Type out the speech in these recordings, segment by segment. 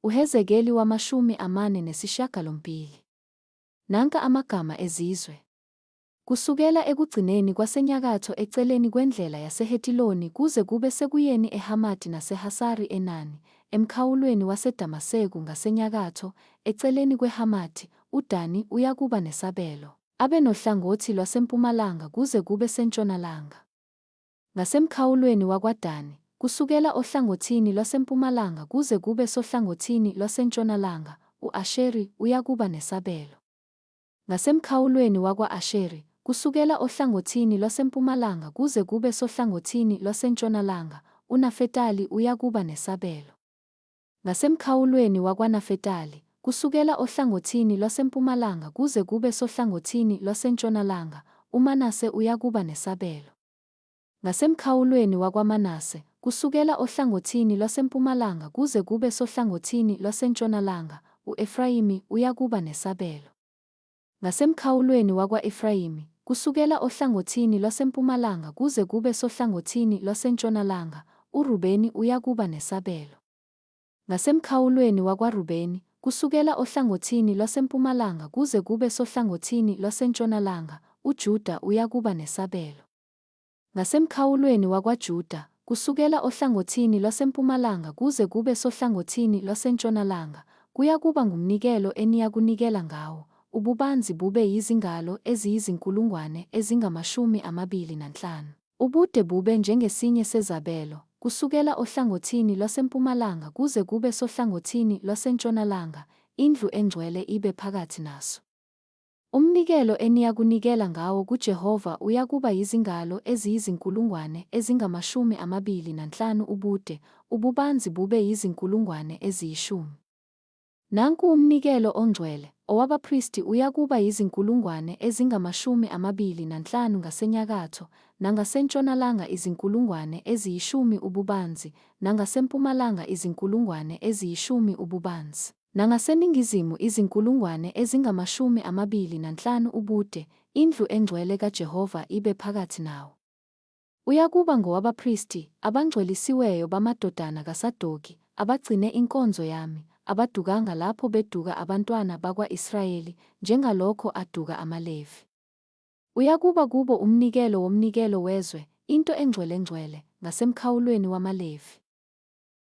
uHezekeli wama-48. Nanka amagama ezizwe. Kusukela ekugcineni kwasenyakatho eceleni kwendlela yaseHetiloni kuze kube sekuyeni eHamathi naseHasari Enani, emkhawulweni waseDamaseko ngasenyakatho, eceleni kweHamathi, uDani uyakuba nesabelo, abe nohlangothi lwasempumalanga kuze kube sentshonalanga. Ngasemkhawulweni wakwaDani, kusukela ohlangothini lwasempumalanga kuze kube sohlangothini lwasentshonalanga, u-Asheri uyakuba nesabelo. Ngasemkhawulweni wakwa-Asheri, kusukela ohlangothini lwasempumalanga kuze kube sohlangothini lwasentshonalanga, uNafetali uyakuba nesabelo. Ngasemkhawulweni wakwaNafetali, kusukela ohlangothini lwasempumalanga kuze kube sohlangothini lwasentshonalanga, uManase uyakuba nesabelo. Ngasemkhawulweni wakwaManase, kusukela ohlangothini lwasempumalanga kuze kube sohlangothini lwasentshonalanga, u-Efrayimi uyakuba nesabelo. Ngasemkhawulweni wakwa-Efrayimi, kusukela ohlangothini lwasempumalanga kuze kube sohlangothini lwasentshonalanga, uRubeni uyakuba nesabelo. Ngasemkhawulweni wakwaRubeni, kusukela ohlangothini lwasempumalanga kuze kube sohlangothini lwasentshonalanga, uJuda uyakuba nesabelo. Ngasemkhawulweni wakwaJuda, kusukela ohlangothini lwasempumalanga kuze kube sohlangothini lwasentshonalanga, kuyakuba ngumnikelo eniyakunikela ngawo, ububanzi bube yizingalo eziyi-25,000, ubude bube njengesinye sezabelo, kusukela ohlangothini lwasempumalanga kuze kube sohlangothini lwasentshonalanga, indlu engcwele ibe phakathi naso. Umnikelo eniyakunikela ngawo kuJehova uyakuba yizingalo eziyi-25,000 ubude, ububanzi bube yizi-10,000. Nanku umnikelo ongcwele, owabaphristi uyakuba yizi-25,000 ngasenyakatho, nangasentshonalanga izi-10,000 ububanzi, nangasempumalanga izi-10,000 ububanzi, nangaseningizimu izi-25,000 ubude, indlu engcwele kaJehova ibe phakathi nawo. Uyakuba ngowabaphristi, abangcwelisiweyo bamadodana kaSadoki, abagcine inkonzo yami, abadukanga lapho beduka abantwana bakwa-Israyeli, njengalokho aduka amaLevi. Uyakuba kubo umnikelo womnikelo wezwe, into engcwelengcwele, ngasemkhawulweni wamaLevi.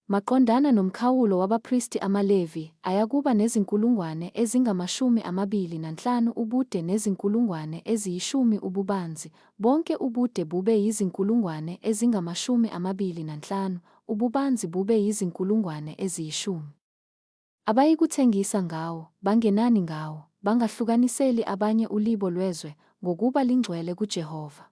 Maqondana nomkhawulo wabaphristi amaLevi, ayakuba nezi-25,000 ubude nezi-10,000 ububanzi, bonke ubude bube yizi-25,000, ububanzi bube yizi-10,000. Abayikuthengisa ngawo, bangenani ngawo, bangahlukaniseli abanye ulibo lwezwe, ngokuba lingcwele kuJehova.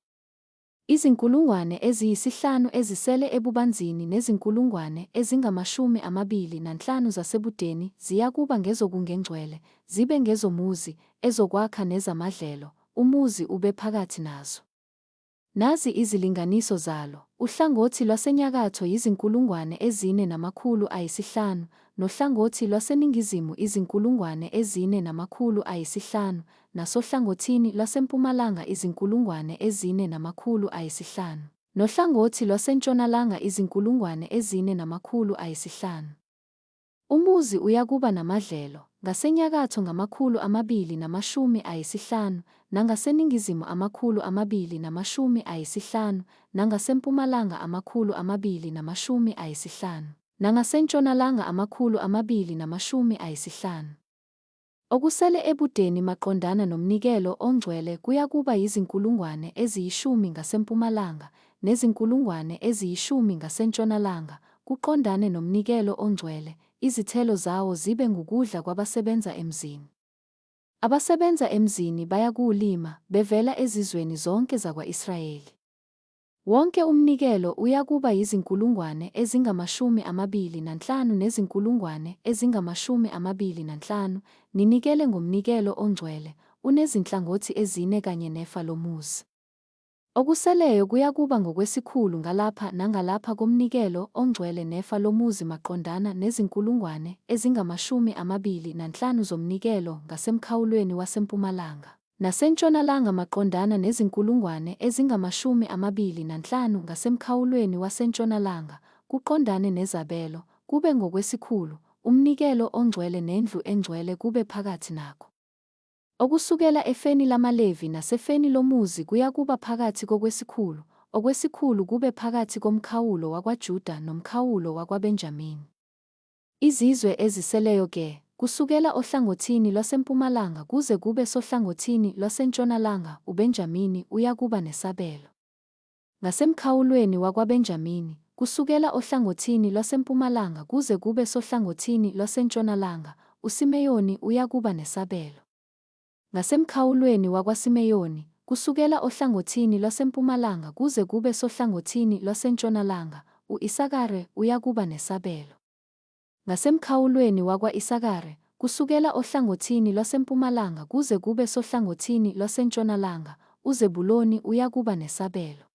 Izi-5,000 ezisele ebubanzini nezi-25,000 zasebudeni ziyakuba ngezokungengcwele, zibe ngezomuzi, ezokwakha nezamadlelo, umuzi ube phakathi nazo. Nazi izilinganiso zalo, uhlangothi lwasenyakatho yizi-4,500, nohlangothi lwaseningizimu izi-4,500, nasohlangothini lwasempumalanga izi-4,500, nohlangothi lwasentshonalanga izi-4,500. Umuzi uyakuba namadlelo, ngasenyakatho 250, nangaseningizimu 250, nangasempumalanga 250, nangasentshonalanga 250. Okusele ebudeni maqondana nomnikelo ongcwele kuyakuba yizi-10,000 ngasempumalanga, nezi-10,000 ngasentshonalanga, kuqondane nomnikelo ongcwele, izithelo zawo zibe ngukudla kwabasebenza emzini. Abasebenza emzini bayakuwulima, bevela ezizweni zonke zakwa-Israyeli. Wonke umnikelo uyakuba yizi-25,000 nezi-25,000, ninikele ngomnikelo ongcwele, unezinhlangothi ezine kanye nefa lomuzi. Okuseleyo kuyakuba ngokwesikhulu ngalapha nangalapha komnikelo ongcwele nefa lomuzi maqondana nezi-25,000 zomnikelo ngasemkhawulweni wasempumalanga, nasentshonalanga maqondana nezi-25,000 ngasemkhawulweni wasentshonalanga, kuqondane nezabelo, kube ngokwesikhulu, umnikelo ongcwele nendlu engcwele kube phakathi nakho. Okusukela efeni lamaLevi nasefeni lomuzi kuya kuba phakathi kokwesikhulu, okwesikhulu kube phakathi komkhawulo wakwaJuda nomkhawulo wakwaBenjamini. Izizwe eziseleyo-ke, kusukela ohlangothini lwasempumalanga kuze kube sohlangothini lwasentshonalanga, uBenjamini uyakuba nesabelo. Ngasemkhawulweni wakwaBenjamini, kusukela ohlangothini lwasempumalanga kuze kube sohlangothini lwasentshonalanga, uSimeyoni uyakuba nesabelo. Ngasemkhawulweni wakwaSimeyoni, kusukela ohlangothini lwasempumalanga kuze kube sohlangothini lwasentshonalanga, u-Isakare uyakuba nesabelo. Ngasemkhawulweni wakwa-Isakare, kusukela ohlangothini lwasempumalanga kuze kube sohlangothini lwasentshonalanga, uZebuloni uyakuba nesabelo.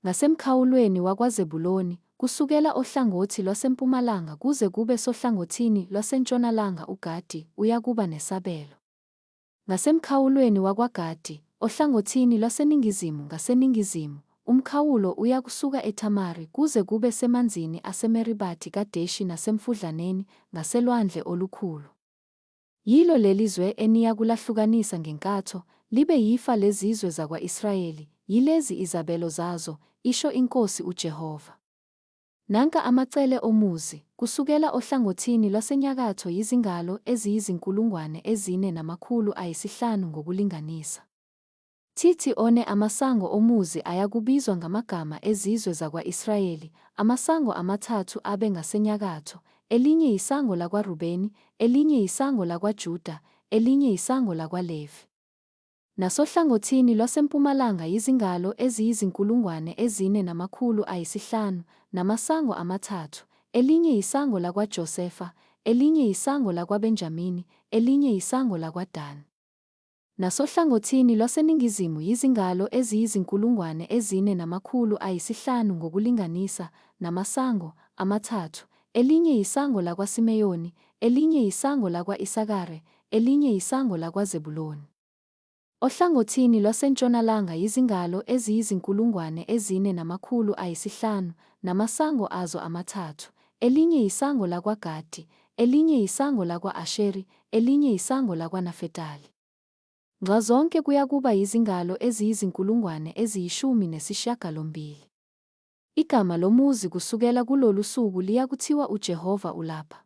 Ngasemkhawulweni wakwaZebuloni, kusukela ohlangothi lwasempumalanga kuze kube sohlangothini lwasentshonalanga, uGadi uyakuba nesabelo. Ngasemkhawulweni wakwaGadi, ohlangothini lwaseningizimu ngaseningizimu, umkhawulo uya kusuka eThamari kuze kube semanzini aseMeribhathi Kadeshi nasemfudlaneni ngaselwandle olukhulu. Yilo leli zwe eniyakulahlukanisa ngenkatho, libe yifa lezizwe zakwa-Israyeli, yilezi izabelo zazo, isho iNkosi uJehova. Nanka amacele omuzi, kusukela ohlangothini lwasenyakatho yizingalo eziyi4,500 ngokulinganisa. Thithi one amasango omuzi ayakubizwa ngamagama ezizwe zakwa-Israyeli, amasango amathathu abe ngasenyakatho, elinye isango lakwaRubeni, elinye isango lakwaJuda, elinye isango lakwaLevi. Nasohlangothini lwasempumalanga yizingalo eziyi4,500 namasango amathathu, elinye isango lakwaJosefa, elinye isango lakwaBenjamini, elinye isango lakwaDani. Nasohlangothini lwaseningizimu yizingalo eziyi4,500 ngokulinganisa, namasango amathathu, elinye isango lakwaSimeyoni, elinye isango lakwa-Isakare, elinye isango lakwaZebuloni. Ohlangothini lwasentshonalanga yizingalo eziyi4,500 namasango azo amathathu, elinye isango lakwaGadi, elinye isango lakwa-Asheri, elinye isango lakwaNafetali. Nxazonke kuyakuba yizingalo eziyi18. Igama lomuzi kusukela kulolu suku liyakuthiwa uJehova ulapha.